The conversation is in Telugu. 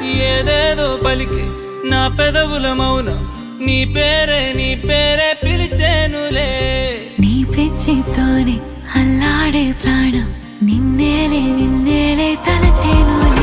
ఏదేదో పలికి నా పెదవుల మౌనం నీ పేరే పిలిచేనులే. నీ పిచ్చితోనే అల్లాడే ప్రాణం నిన్నేలే తలచేనులే.